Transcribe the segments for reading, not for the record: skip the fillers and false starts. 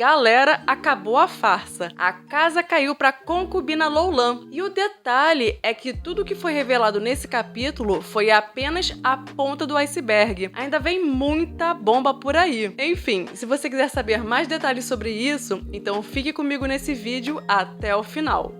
galera, acabou a farsa. A casa caiu pra concubina Loulan. E o detalhe é que tudo que foi revelado nesse capítulo foi apenas a ponta do iceberg. Ainda vem muita bomba por aí. Enfim, se você quiser saber mais detalhes sobre isso, então fique comigo nesse vídeo até o final.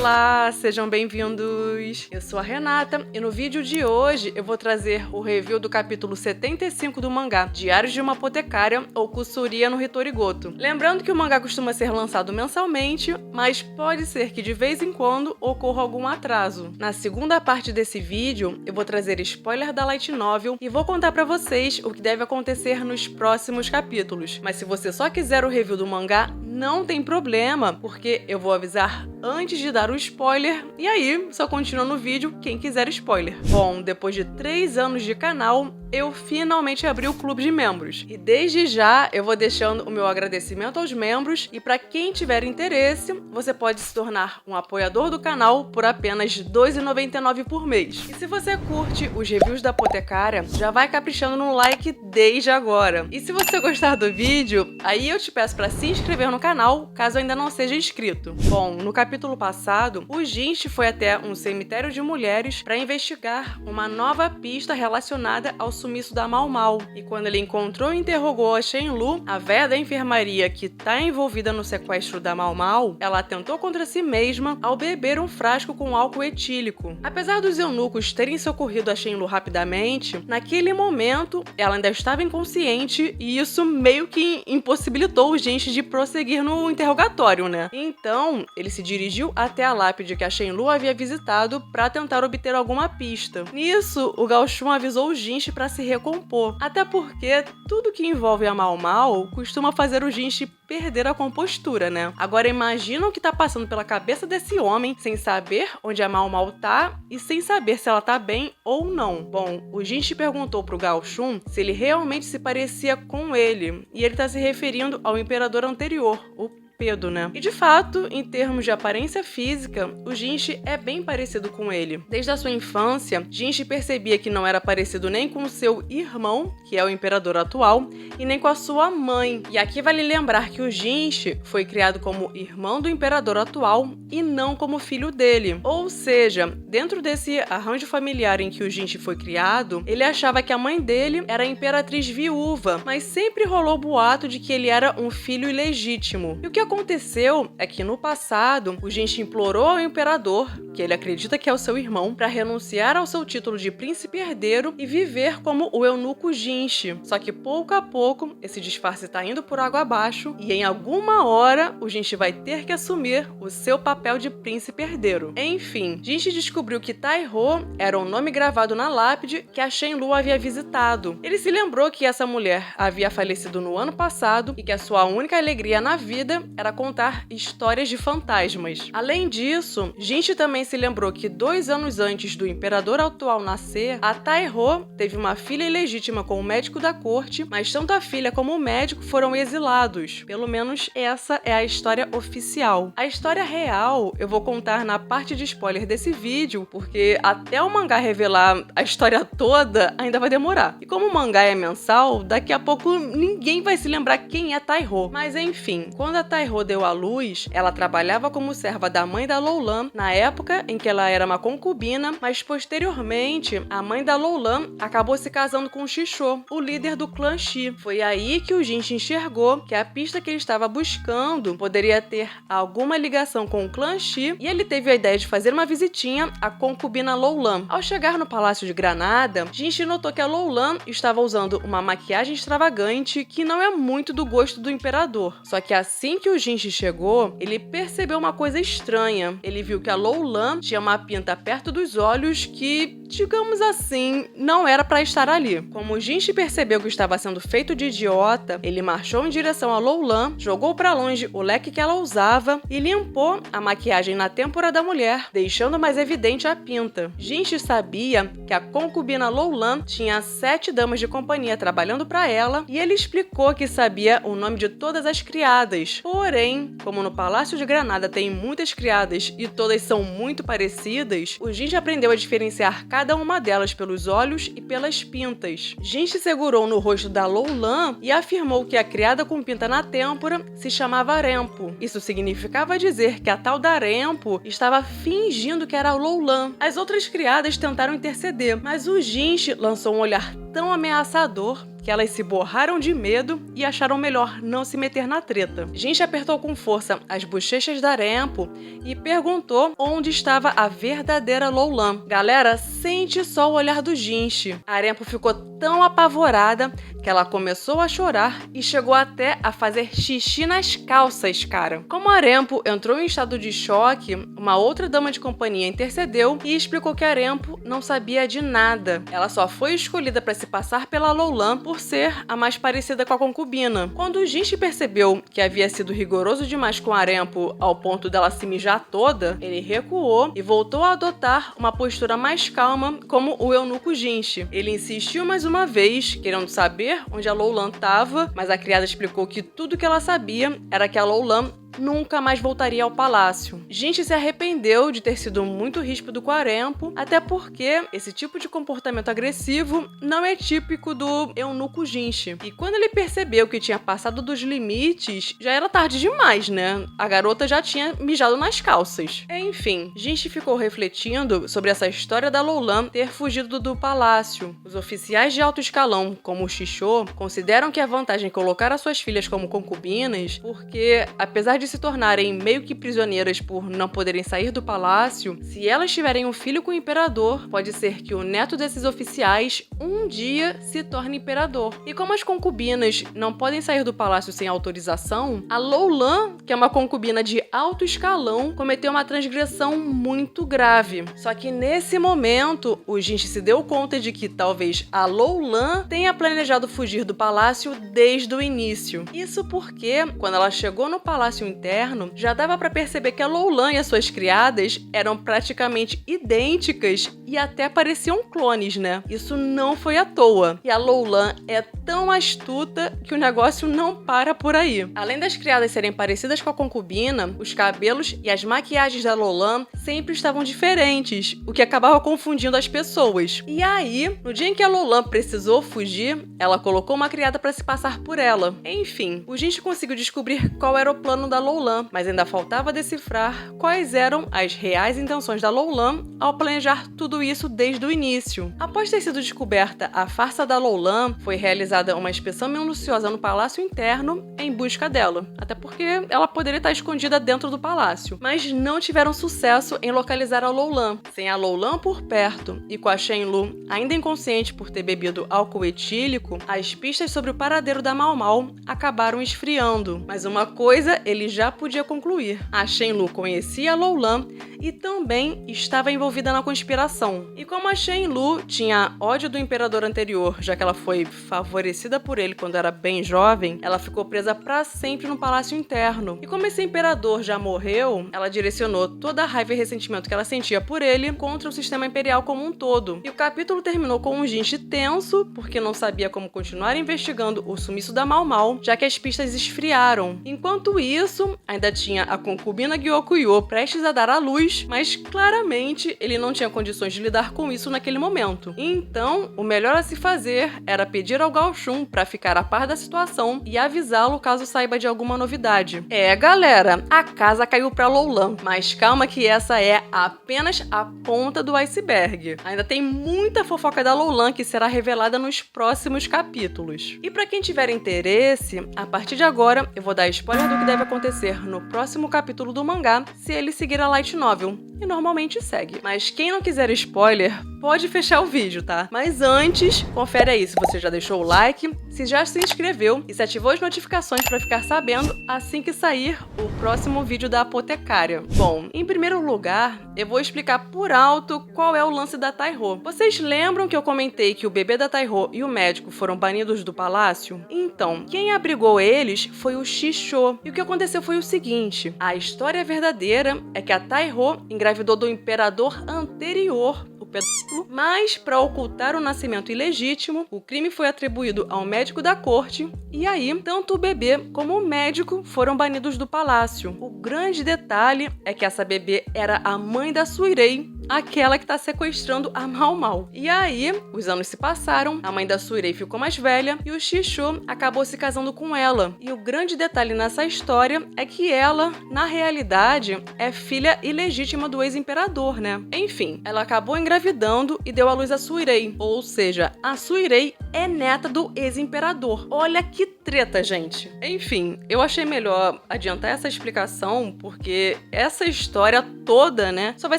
Olá, sejam bem-vindos! Eu sou a Renata e no vídeo de hoje eu vou trazer o review do capítulo 75 do mangá Diários de uma Apotecária ou Kusuria no Hitorigoto. Lembrando que o mangá costuma ser lançado mensalmente, mas pode ser que de vez em quando ocorra algum atraso. Na segunda parte desse vídeo, eu vou trazer spoiler da Light Novel e vou contar pra vocês o que deve acontecer nos próximos capítulos. Mas se você só quiser o review do mangá, não tem problema, porque eu vou avisar antes de dar o spoiler, e aí só continua no vídeo quem quiser spoiler. Bom, depois de 3 anos de canal, eu finalmente abri o clube de membros. E desde já eu vou deixando o meu agradecimento aos membros, e para quem tiver interesse, você pode se tornar um apoiador do canal por apenas R$ 2,99 por mês. E se você curte os reviews da Apotecária, já vai caprichando no like desde agora. E se você gostar do vídeo, aí eu te peço para se inscrever no canal, caso ainda não seja inscrito. Bom, no capítulo passado, o Jinshi foi até um cemitério de mulheres para investigar uma nova pista relacionada ao sumiço da Mau Mau. E quando ele encontrou e interrogou a Shenlu, a véia da enfermaria que está envolvida no sequestro da Mau Mau, ela atentou contra si mesma ao beber um frasco com álcool etílico. Apesar dos eunucos terem socorrido a Shenlu rapidamente, naquele momento ela ainda estava inconsciente e isso meio que impossibilitou o Jinshi de prosseguir no interrogatório, né? Então, ele se dirigiu até a lápide que a Shenlu havia visitado para tentar obter alguma pista. Nisso, o Gao-chun avisou o Jinshi para se recompor, até porque tudo que envolve a Mau Mau costuma fazer o Jinshi perder a compostura, né? Agora imagina o que tá passando pela cabeça desse homem sem saber onde a Mau Mau tá e sem saber se ela tá bem ou não. Bom, o Jinshi perguntou pro Gao-chun se ele realmente se parecia com ele, e ele tá se referindo ao imperador anterior, o Pedo, né? E de fato, em termos de aparência física, o Jinshi é bem parecido com ele. Desde a sua infância, Jinshi percebia que não era parecido nem com seu irmão, que é o imperador atual, e nem com a sua mãe. E aqui vale lembrar que o Jinshi foi criado como irmão do imperador atual e não como filho dele. Ou seja, dentro desse arranjo familiar em que o Jinshi foi criado, ele achava que a mãe dele era a imperatriz viúva, mas sempre rolou o boato de que ele era um filho ilegítimo. E o que aconteceu é que no passado, o Jinshi implorou ao imperador, que ele acredita que é o seu irmão, para renunciar ao seu título de príncipe herdeiro e viver como o eunuco Jinshi. Só que pouco a pouco, esse disfarce tá indo por água abaixo e em alguma hora o Jinshi vai ter que assumir o seu papel de príncipe herdeiro. Enfim, Jinshi descobriu que Tai-ho era um nome gravado na lápide que a Shenlu havia visitado. Ele se lembrou que essa mulher havia falecido no ano passado e que a sua única alegria na vida era contar histórias de fantasmas. Além disso, Jinshi também se lembrou que 2 anos antes do imperador atual nascer, a Tai-ho teve uma filha ilegítima com o médico da corte, mas tanto a filha como o médico foram exilados. Pelo menos essa é a história oficial. A história real eu vou contar na parte de spoiler desse vídeo, porque até o mangá revelar a história toda ainda vai demorar. E como o mangá é mensal, daqui a pouco ninguém vai se lembrar quem é Tai-ho. Mas enfim, quando a Tai-ho deu à luz, ela trabalhava como serva da mãe da Loulan na época em que ela era uma concubina, mas posteriormente a mãe da Loulan acabou se casando com Shisho, o líder do clã Shi. Foi aí que o Jinshi enxergou que a pista que ele estava buscando poderia ter alguma ligação com o clã Shi e ele teve a ideia de fazer uma visitinha à concubina Loulan. Ao chegar no Palácio de Granada, Jinshi notou que a Loulan estava usando uma maquiagem extravagante que não é muito do gosto do imperador. Só que assim que o Jinshi chegou, ele percebeu uma coisa estranha. Ele viu que a Loulan tinha uma pinta perto dos olhos que, digamos assim, não era para estar ali. Como o Jinshi percebeu que estava sendo feito de idiota, ele marchou em direção a Loulan, jogou para longe o leque que ela usava e limpou a maquiagem na têmpora da mulher, deixando mais evidente a pinta. Jinshi sabia que a concubina Loulan tinha 7 damas de companhia trabalhando para ela e ele explicou que sabia o nome de todas as criadas. Porém, como no Palácio de Granada tem muitas criadas e todas são muito muito parecidas, o Jinchi aprendeu a diferenciar cada uma delas pelos olhos e pelas pintas. Jinchi segurou no rosto da Loulan e afirmou que a criada com pinta na têmpora se chamava Renpo. Isso significava dizer que a tal da Renpo estava fingindo que era a Loulan. As outras criadas tentaram interceder, mas o Jinchi lançou um olhar tão ameaçador que elas se borraram de medo e acharam melhor não se meter na treta. Jinchi apertou com força as bochechas da Renpo e perguntou onde estava a verdadeira Loulan. Galera, sente só o olhar do Jinchi. A Renpo ficou tão apavorada que ela começou a chorar e chegou até a fazer xixi nas calças, cara. Como a Renpo entrou em estado de choque, uma outra dama de companhia intercedeu e explicou que a Renpo não sabia de nada. Ela só foi escolhida para se passar pela Loulan por ser a mais parecida com a concubina. Quando o Jinchi percebeu que havia sido rigoroso demais com a Renpo ao ponto dela se mijar toda, ele recuou e voltou a adotar uma postura mais calma como o eunuco Jinchi. Ele insistiu mais uma vez, querendo saber onde a Loulan estava, mas a criada explicou que tudo que ela sabia era que a Loulan nunca mais voltaria ao palácio. Jinchi se arrependeu de ter sido muito ríspido com a Renpo, até porque esse tipo de comportamento agressivo não é típico do eunuco Jinchi. E quando ele percebeu que tinha passado dos limites, já era tarde demais, né? A garota já tinha mijado nas calças. Enfim, Jinchi ficou refletindo sobre essa história da Loulan ter fugido do palácio. Os oficiais de alto escalão, como o Shisho, consideram que é vantagem colocar as suas filhas como concubinas, porque, apesar de se tornarem meio que prisioneiras por não poderem sair do palácio, se elas tiverem um filho com o imperador, pode ser que o neto desses oficiais um dia se torne imperador. E como as concubinas não podem sair do palácio sem autorização, a Loulan, que é uma concubina de alto escalão, cometeu uma transgressão muito grave. Só que nesse momento, o Jinchi se deu conta de que talvez a Loulan tenha planejado fugir do palácio desde o início. Isso porque, quando ela chegou no palácio interno, já dava pra perceber que a Loulan e as suas criadas eram praticamente idênticas e até pareciam clones, né? Isso não foi à toa. E a Loulan é tão astuta que o negócio não para por aí. Além das criadas serem parecidas com a concubina, os cabelos e as maquiagens da Loulan sempre estavam diferentes, o que acabava confundindo as pessoas. E aí, no dia em que a Loulan precisou fugir, ela colocou uma criada pra se passar por ela. Enfim, o Jinchi conseguiu descobrir qual era o plano da Loulan, mas ainda faltava decifrar quais eram as reais intenções da Loulan ao planejar tudo isso desde o início. Após ter sido descoberta a farsa da Loulan, foi realizada uma inspeção minuciosa no palácio interno em busca dela, até porque ela poderia estar escondida dentro do palácio, mas não tiveram sucesso em localizar a Loulan. Sem a Loulan por perto e com a Shenlu ainda inconsciente por ter bebido álcool etílico, as pistas sobre o paradeiro da Mau Mau acabaram esfriando. Mas uma coisa ele já podia concluir: a Shenlu conhecia a Loulan e também estava envolvida na conspiração. E como a Shenlu tinha ódio do imperador anterior, já que ela foi favorecida por ele quando era bem jovem, ela ficou presa pra sempre no palácio interno. E como esse imperador já morreu, ela direcionou toda a raiva e ressentimento que ela sentia por ele contra o sistema imperial como um todo. E o capítulo terminou com um Jinchi tenso, porque não sabia como continuar investigando o sumiço da Mau Mau, já que as pistas esfriaram. Enquanto isso, ainda tinha a concubina Gyokuyo prestes a dar à luz, mas claramente ele não tinha condições de lidar com isso naquele momento. Então, o melhor a se fazer era pedir ao Gao Shun para ficar a par da situação e avisá-lo caso saiba de alguma novidade. Galera, a casa caiu pra Loulan, mas calma que essa é apenas a ponta do iceberg. Ainda tem muita fofoca da Loulan que será revelada nos próximos capítulos. E pra quem tiver interesse, a partir de agora eu vou dar spoiler do que deve acontecer no próximo capítulo do mangá, se ele seguir a light novel. E normalmente segue. Mas quem não quiser spoiler, pode fechar o vídeo, tá? Mas antes, confere aí se você já deixou o like, se já se inscreveu e se ativou as notificações para ficar sabendo assim que sair o próximo vídeo da Apotecária. Bom, em primeiro lugar, eu vou explicar por alto qual é o lance da Taiho. Vocês lembram que eu comentei que o bebê da Taiho e o médico foram banidos do palácio? Então, quem abrigou eles foi o Shisho. E o que aconteceu foi o seguinte: a história verdadeira é que a Taiho engravidou do imperador anterior, o pedófilo, mas para ocultar o nascimento ilegítimo, o crime foi atribuído ao médico da corte e aí tanto o bebê como o médico foram banidos do palácio. O grande detalhe é que essa bebê era a mãe da Suirei, aquela que está sequestrando a Mau Mau. E aí, os anos se passaram, a mãe da Suirei ficou mais velha e o Xixô acabou se casando com ela. E o grande detalhe nessa história é que ela, na realidade, é filha ilegítima do ex-imperador, né? Enfim, ela acabou engravidando e deu à luz a Suirei. Ou seja, a Suirei é neta do ex-imperador. Olha que treta, gente. Enfim, eu achei melhor adiantar essa explicação porque essa história toda, né, só vai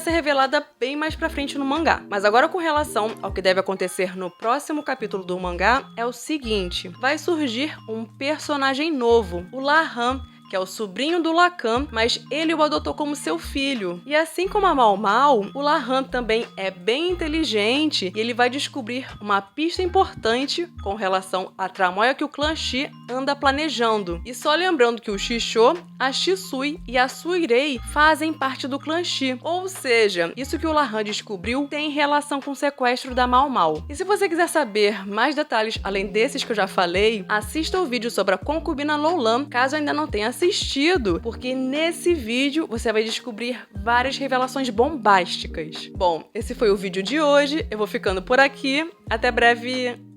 ser revelada bem mais pra frente no mangá. Mas agora com relação ao que deve acontecer no próximo capítulo do mangá, é o seguinte: vai surgir um personagem novo, o Lahan, que é o sobrinho do Lacan, mas ele o adotou como seu filho. E assim como a Mau Mau, o Lahan também é bem inteligente e ele vai descobrir uma pista importante com relação à tramóia que o clã Shi anda planejando. E só lembrando que o Xixô, a Shisui e a Suirei fazem parte do clã Shi. Ou seja, isso que o Lahan descobriu tem relação com o sequestro da Mau Mau. E se você quiser saber mais detalhes além desses que eu já falei, assista o vídeo sobre a concubina Loulan, caso ainda não tenha assistido, porque nesse vídeo você vai descobrir várias revelações bombásticas. Bom, esse foi o vídeo de hoje, eu vou ficando por aqui, até breve!